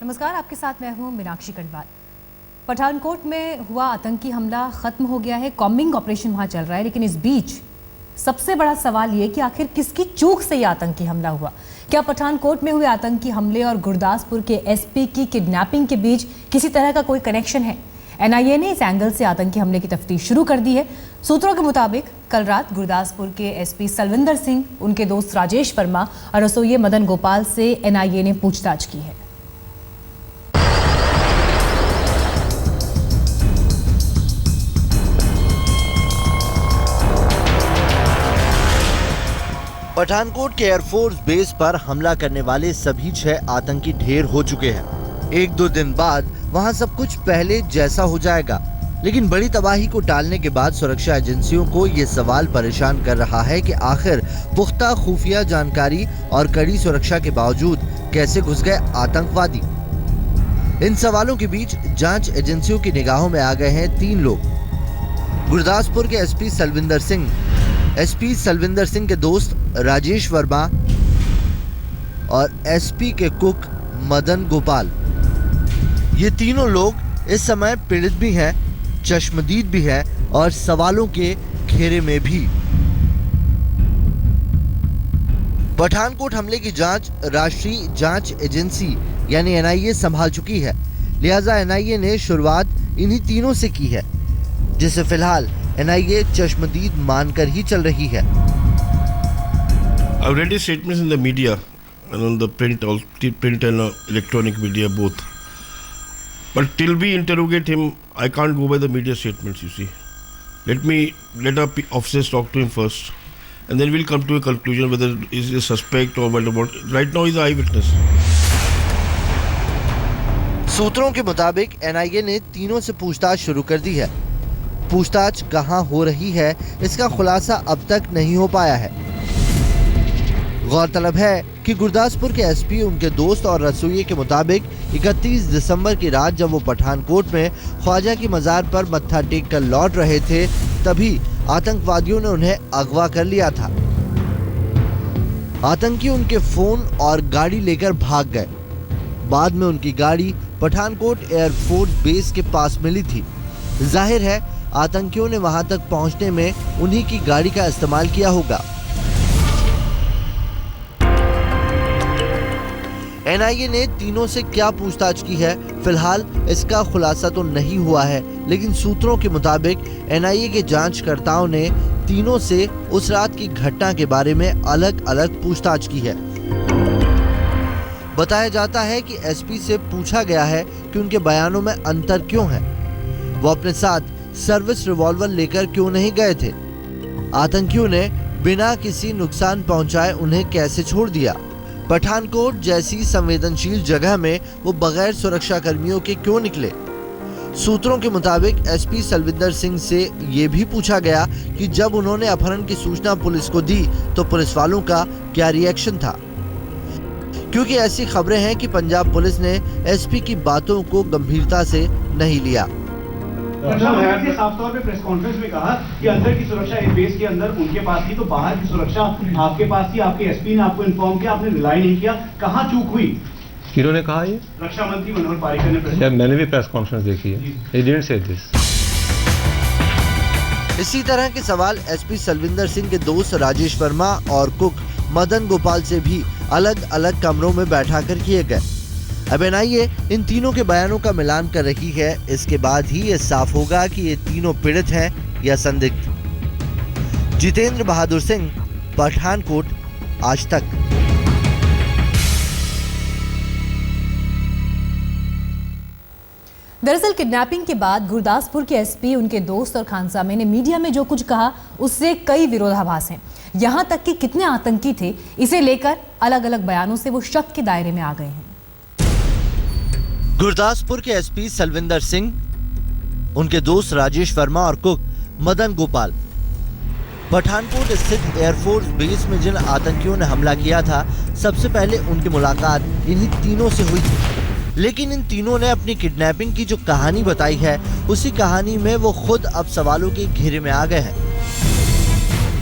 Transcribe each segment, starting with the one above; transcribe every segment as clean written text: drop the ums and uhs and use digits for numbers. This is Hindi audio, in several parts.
नमस्कार, आपके साथ मैं हूं मीनाक्षी कटवाल। पठानकोट में हुआ आतंकी हमला खत्म हो गया है, कॉम्बिंग ऑपरेशन वहां चल रहा है, लेकिन इस बीच सबसे बड़ा सवाल ये कि आखिर किसकी चूक से यह आतंकी हमला हुआ। क्या पठानकोट में हुए आतंकी हमले और गुरदासपुर के एसपी की किडनैपिंग के बीच किसी तरह का कोई कनेक्शन है? एनआईए ने इस एंगल से आतंकी हमले की तफ्तीश शुरू कर दी है। सूत्रों के मुताबिक कल रात गुरदासपुर के एसपी सलविंदर सिंह, उनके दोस्त राजेश वर्मा और रसोइये मदन गोपाल से एनआईए ने पूछताछ की है। पठानकोट के एयरफोर्स बेस पर हमला करने वाले सभी 6 आतंकी ढेर हो चुके हैं। 1-2 दिन बाद वहां सब कुछ पहले जैसा हो जाएगा, लेकिन बड़ी तबाही को टालने के बाद सुरक्षा एजेंसियों को ये सवाल परेशान कर रहा है कि आखिर पुख्ता खुफिया जानकारी और कड़ी सुरक्षा के बावजूद कैसे घुस गए आतंकवादी। इन सवालों के बीच जांच एजेंसियों की निगाहों में आ गए हैं 3 लोग। गुरदासपुर के एसपी सलविंदर सिंह के दोस्त राजेश वर्मा और एसपी के कुक मदन गोपाल। ये तीनों लोग इस समय पीड़ित भी हैं, चश्मदीद भी हैं और सवालों के घेरे में भी। पठानकोट हमले की जांच राष्ट्रीय जांच एजेंसी यानी एनआईए संभाल चुकी है, लिहाजा एनआईए ने शुरुआत इन्हीं तीनों से की है, जिसे फिलहाल एनआईए चश्मदीद मानकर ही चल रही है। I've read his statements in the media and on the print and electronic media both. But till we interrogate him, I can't go by the media statements, you see. Let our officers talk to him first, and then we'll come to a conclusion whether he's a suspect or what. Right now he's an eyewitness. सूत्रों के मुताबिक एनआईए ने तीनों से पूछताछ शुरू कर दी है। पूछताछ कहां हो रही है, इसका खुलासा अब तक नहीं हो पाया है। गौरतलब है कि गुरदासपुर के एसपी, उनके दोस्त और रसोइये के मुताबिक 31 दिसंबर की रात जब वो पठानकोट में ख्वाजा की मजार पर मत्था टेक कर लौट रहे थे, तभी आतंकवादियों ने उन्हें अगवा कर लिया था। आतंकी उनके फोन और गाड़ी लेकर भाग गए। बाद में उनकी गाड़ी पठानकोट एयरफोर्स बेस के पास मिली थी। जाहिर है आतंकियों ने वहां तक पहुंचने में उन्हीं की गाड़ी का इस्तेमाल किया होगा। एनआईए ने तीनों से क्या पूछताछ की है, फिलहाल इसका खुलासा तो नहीं हुआ है, लेकिन सूत्रों के मुताबिक एनआईए के जांचकर्ताओं ने तीनों से उस रात की घटना के बारे में अलग अलग पूछताछ की है। बताया जाता है कि एसपी से पूछा गया है कि उनके बयानों में अंतर क्यों है, वो अपने साथ सर्विस रिवॉल्वर लेकर क्यों नहीं गए थे, आतंकियों ने बिना किसी नुकसान पहुंचाए उन्हें कैसे छोड़ दिया, पठानकोट जैसी संवेदनशील जगह में वो बगैर सुरक्षा कर्मियों के क्यों निकले। सूत्रों के मुताबिक एसपी सलविंदर सिंह से ये भी पूछा गया कि जब उन्होंने अपहरण की सूचना पुलिस को दी तो पुलिस वालों का क्या रिएक्शन था, क्योंकि ऐसी खबरें हैं कि पंजाब पुलिस ने एसपी की बातों को गंभीरता से नहीं लिया। साफ तौर पे प्रेस कॉन्फ्रेंस में कहा कि अंदर की सुरक्षा एक बेस के अंदर उनके पास थी, तो बाहर की सुरक्षा आपके पास थी, आपके एसपी ने आपको इन्फॉर्म किया, आपने रिलाई नहीं किया, कहाँ चूक हुई? किन्होंने कहा ये? रक्षा मंत्री मनोहर पारिकर ने। मैंने भी प्रेस कॉन्फ्रेंस देखी है। He didn't say this. इसी तरह के सवाल एसपी सलविंदर सिंह के दोस्त राजेश वर्मा और कुक मदन गोपाल से भी अलग अलग कमरों में बैठा कर किए गए। अब एनआईए इन तीनों के बयानों का मिलान कर रही है। इसके बाद ही ये साफ होगा कि ये तीनों पीड़ित हैं या संदिग्ध। जितेंद्र बहादुर सिंह, पठानकोट, आज तक। दरअसल किडनैपिंग के बाद गुरदासपुर के एसपी, उनके दोस्त और खानसामे ने मीडिया में जो कुछ कहा उससे कई विरोधाभास हैं। यहां तक कि कितने आतंकी थे, इसे लेकर अलग अलग बयानों से वो शक के दायरे में आ गए हैं। गुरदासपुर के एसपी सलविंदर सिंह, उनके दोस्त राजेश वर्मा और कुक मदन गोपाल। पठानकोट स्थित एयरफोर्स बेस में जिन आतंकियों ने हमला किया था, सबसे पहले उनकी मुलाकात इन्हीं तीनों से हुई थी। लेकिन इन तीनों ने अपनी किडनैपिंग की जो कहानी बताई है, उसी कहानी में वो खुद अब सवालों के घेरे में आ गए हैं।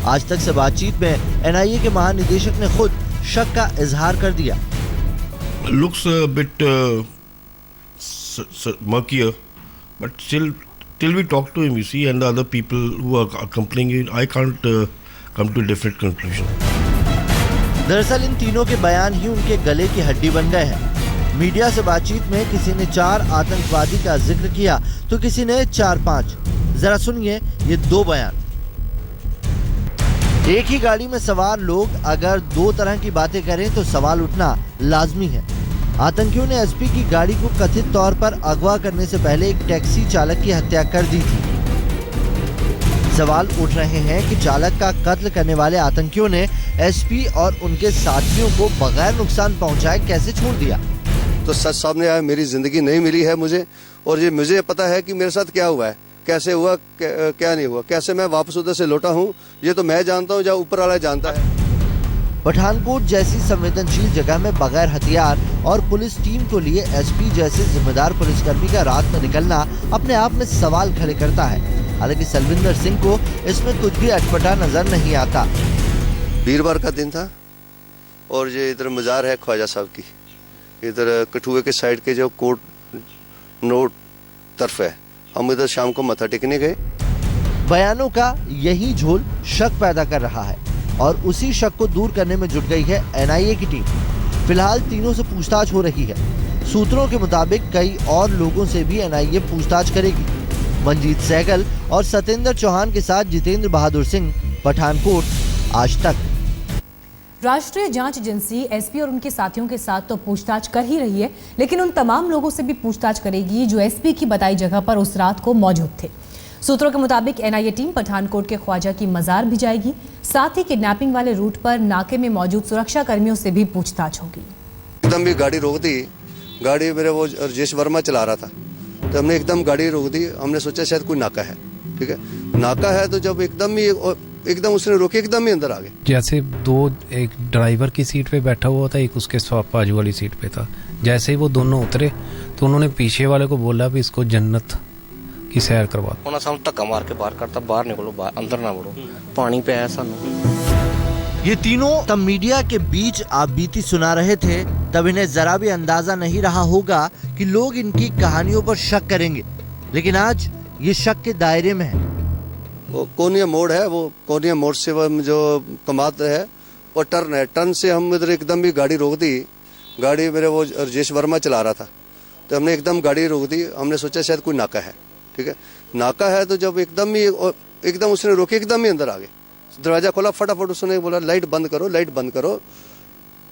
आज तक से बातचीत में एनआईए के महानिदेशक ने खुद शक का इजहार कर दिया। Looks a bit murkier. But still, till we talk to him, you see, and the other people who are accompanying it, I can't come to a different conclusion. दरअसल इन तीनों के बयान ही उनके गले की हड्डी बन गए हैं। मीडिया से बातचीत में किसी ने 4 आतंकवादी का जिक्र किया तो किसी ने 4-5। जरा सुनिए ये 2 बयान। एक ही गाड़ी में सवार लोग अगर 2 तरह की बातें करें तो सवाल उठना लाजमी है। आतंकियों ने एसपी की गाड़ी को कथित तौर पर अगवा करने से पहले एक टैक्सी चालक की हत्या कर दी थी। सवाल उठ रहे हैं कि चालक का कत्ल करने वाले आतंकियों ने एसपी और उनके साथियों को बगैर नुकसान पहुंचाए कैसे छोड़ दिया। तो सच सामने आया, मेरी जिंदगी नहीं मिली है मुझे, और ये मुझे पता है कि मेरे साथ क्या हुआ है, कैसे हुआ, क्या नहीं हुआ, कैसे मैं वापस उधर से लौटा हूँ, ये तो मैं जानता हूँ, या ऊपर वाला जानता है। पठानकोट जैसी संवेदनशील जगह में बगैर हथियार और पुलिस टीम को लिए एसपी जैसे जिम्मेदार पुलिसकर्मी का रात में निकलना अपने आप में सवाल खड़े करता है। हालांकि सलविंदर सिंह को इसमें कुछ भी अटपटा नजर नहीं आता। वीरवार का दिन था और ये इधर मजार है ख्वाजा साहब की, इधर कठुए के साइड के जो कोर्ट नोट तरफ है, हम इधर शाम को मत्था टेकने गए। बयानों का यही झोल शक पैदा कर रहा है और उसी शक को दूर करने में जुट गई है एनआईए की टीम। फिलहाल तीनों से पूछताछ हो रही है। सूत्रों के मुताबिक कई और लोगों से भी एनआईए पूछताछ करेगी। मंजीत सहगल और सत्येंद्र चौहान के साथ जितेंद्र बहादुर सिंह, पठानकोट, आज तक। राष्ट्रीय जांच एजेंसी एसपी और उनके साथियों के साथ तो पूछताछ कर ही रही है, लेकिन उन तमाम लोगों से भी पूछताछ करेगी जो एसपी की बताई जगह पर उस रात को मौजूद थे। सूत्रों के मुताबिक एनआईए टीम पठानकोट के ख्वाजा की मजार भी जाएगी। साथ ही किडनैपिंग वाले रूट पर नाके में मौजूद सुरक्षा कर्मियों से भी पूछताछ होगी। एकदम भी गाड़ी रोक दी, गाड़ी मेरे वो राजेश वर्मा चला रहा था, तो हमने एकदम गाड़ी रोक दी। हमने सोचा शायद कोई नाका है, ठीक है, नाका है, तो जब एकदम उसने रोके, एकदम ही अंदर आ गए। जैसे 2, एक ड्राइवर की सीट पे बैठा हुआ था, एक उसके बाजू वाली सीट पे था। जैसे ही वो दोनों उतरे तो उन्होंने पीछे वाले को बोला भी इसको जन्नत की सैर करवा दो। सामने धक्का मार के बाहर करता, बाहर निकलो, अंदर ना बढ़ो, पानी पे है सानू। ये तीनों तब मीडिया के बीच आप बीती सुना रहे थे, तब इन्हें जरा भी अंदाजा नहीं रहा होगा कि लोग इनकी कहानियों पर शक करेंगे, लेकिन आज ये शक के दायरे में है। वो कोनिया मोड़ है, वो कोनिया मोड़ से वो जो कमात है वो टर्न है, टर्न से हम इधर एकदम भी गाड़ी रोक दी। गाड़ी मेरे वो राजेश वर्मा चला रहा था, तो हमने एकदम गाड़ी रोक दी। हमने सोचा शायद कोई नाका है, ठीक है, नाका है, तो जब एकदम उसने रोके, एकदम ही अंदर आ गए। दरवाजा खोला, फटाफट उसने बोला लाइट बंद करो, लाइट बंद करो,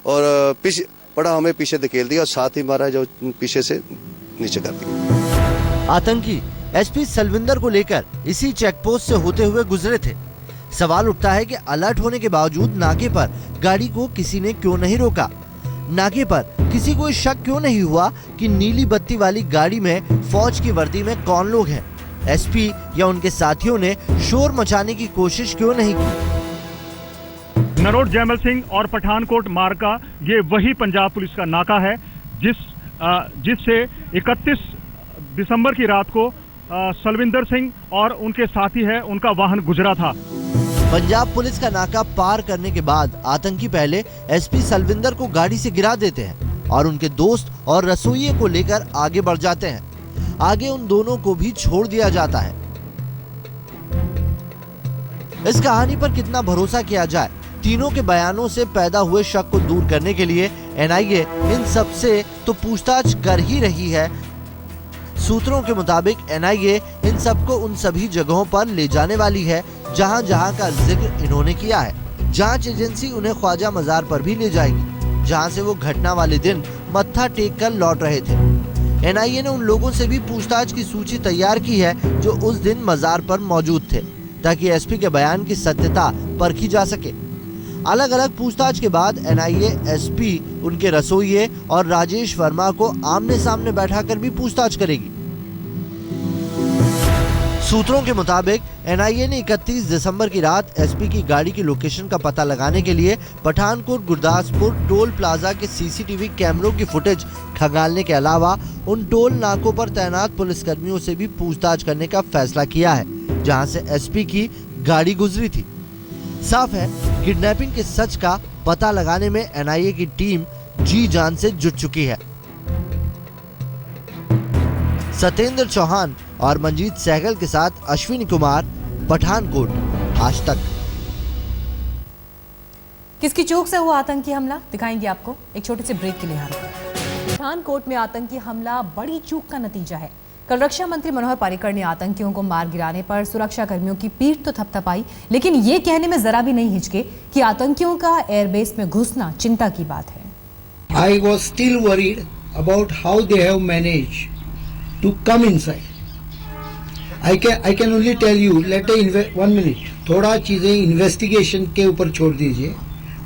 और पीछे पड़ा, हमें पीछे धकेल दिया और साथ ही मारा जो पीछे से नीचे कर दिया। आतंकी एसपी सलविंदर को लेकर इसी चेकपोस्ट से होते हुए गुजरे थे। सवाल उठता है कि अलर्ट होने के बावजूद नाके पर गाड़ी को किसी ने क्यों नहीं रोका। नाके पर किसी को शक क्यों नहीं हुआ कि नीली बत्ती वाली गाड़ी में फौज की वर्दी में कौन लोग हैं। एसपी या उनके साथियों ने शोर मचाने की कोशिश क्यों नहीं की। नरोट जैमल सिंह और पठानकोट मार्ग का ये वही पंजाब पुलिस का नाका है जिससे 31 दिसंबर की रात को सलविंदर सिंह और उनके साथी है उनका वाहन गुजरा था। पंजाब पुलिस का नाका पार करने के बाद आतंकी पहले एसपी सलविंदर को गाड़ी से गिरा देते हैं और उनके दोस्त और रसोइये को लेकर आगे बढ़ जाते हैं। आगे उन दोनों को भी छोड़ दिया जाता है। इस कहानी पर कितना भरोसा किया जाए? तीनों के बयानों से पैदा हुए शक को दूर करने के लिए एनआईए इन सब से तो पूछताछ कर ही रही है। सूत्रों के मुताबिक एनआईए इन सबको उन सभी जगहों पर ले जाने वाली है जहां जहां का जिक्र इन्होंने किया है। जांच एजेंसी उन्हें ख्वाजा मजार पर भी ले जाएगी जहां से वो घटना वाले दिन मत्था टेक कर लौट रहे थे। एनआईए ने उन लोगों से भी पूछताछ की सूची तैयार की है जो उस दिन मजार पर मौजूद थे, ताकि एसपी के बयान की सत्यता परखी जा सके। अलग अलग पूछताछ के बाद एनआईए एसपी, उनके रसोइये और राजेश वर्मा को आमने सामने बैठाकर भी पूछताछ करेगी। सूत्रों के मुताबिक एनआईए ने 31 दिसंबर की रात एसपी की गाड़ी की लोकेशन का पता लगाने के लिए पठानकोट गुरदासपुर टोल प्लाजा के सीसीटीवी कैमरों की फुटेज खंगालने के अलावा उन टोल नाकों पर तैनात पुलिसकर्मियों से भी पूछताछ करने का फैसला किया है जहां से एसपी की गाड़ी गुजरी थी। साफ है, किडनैपिंग के सच का पता लगाने में एनआईए की टीम जी जान से जुट चुकी है। सत्येंद्र चौहान और मंजीत सहगल के साथ अश्विनी कुमार, पठानकोट, आज तक। किसकी चूक से हुआ आतंकी हमला दिखाएंगे आपको, एक छोटे से ब्रेक के लिए। पठानकोट में आतंकी हमला बड़ी चूक का नतीजा है। कल रक्षा मंत्री मनोहर पर्रिकर ने आतंकियों को मार गिराने पर सुरक्षा कर्मियों की पीठ तो थपथपाई, लेकिन ये कहने में जरा भी नहीं हिचके कि आतंकियों का एयरबेस में घुसना चिंता की बात है। I was still worried about how they have managed to come inside. I can only tell you, let me 1 minute. थोड़ा चीजें इन्वेस्टिगेशन के ऊपर छोड़ दीजिए,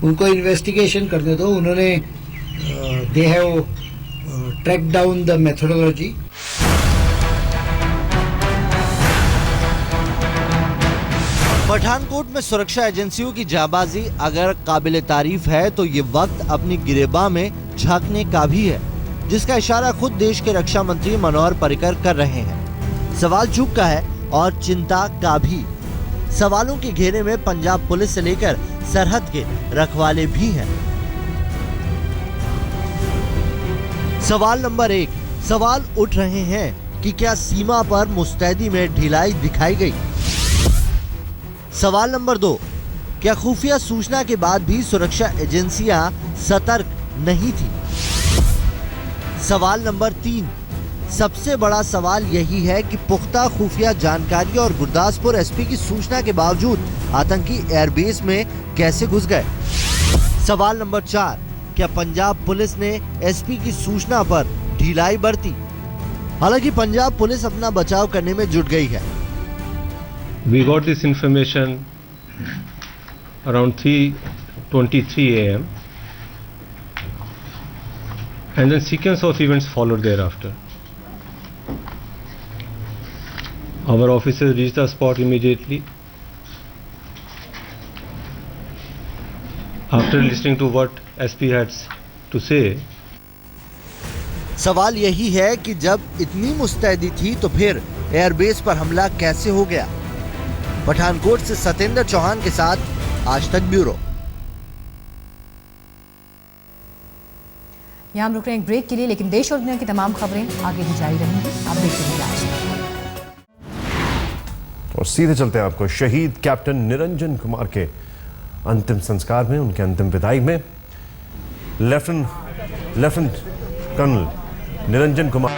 उनको इन्वेस्टिगेशन करने दो। उन्होंने they have tracked down the methodology. Pathankot में सुरक्षा एजेंसियों की जाबाजी अगर काबिले तारीफ है तो ये वक्त अपनी गिरेबान में झांकने का भी है, जिसका इशारा खुद देश के रक्षा मंत्री मनोहर पर्रिकर कर रहे हैं। सवाल चूक का है और चिंता का भी। सवालों के घेरे में पंजाब पुलिस से लेकर सरहद के रखवाले भी हैं। सवाल नंबर 1, सवाल उठ रहे हैं कि क्या सीमा पर मुस्तैदी में ढिलाई दिखाई गई? सवाल नंबर 2, क्या खुफिया सूचना के बाद भी सुरक्षा एजेंसियां सतर्क नहीं थी? सवाल नंबर 3, सबसे बड़ा सवाल यही है कि पुख्ता खुफिया जानकारी और गुरदासपुर एसपी की सूचना के बावजूद आतंकी एयरबेस में कैसे घुस गए? सवाल नंबर 4, क्या पंजाब पुलिस ने एसपी की सूचना पर ढिलाई बरती? हालांकि पंजाब पुलिस अपना बचाव करने में जुट गई है। We got this information around 3:23 a.m. and then sequence of events followed thereafter. Our officers reached the spot immediately. After listening to what SP had to say, सवाल यही है कि जब इतनी मुस्तैदी थी तो फिर एयरबेस पर हमला कैसे हो गया? पठानकोट से सत्येंद्र चौहान के साथ आज तक ब्यूरो। यहाँ हम रुक रहे हैं एक ब्रेक के लिए, लेकिन देश और दुनिया की तमाम खबरें आगे भी जारी रहेंगी। आप देखते रहिए आज तक। और सीधे चलते हैं आपको शहीद कैप्टन निरंजन कुमार के अंतिम संस्कार में, उनके अंतिम विदाई में लेफ्टिनेंट कर्नल निरंजन कुमार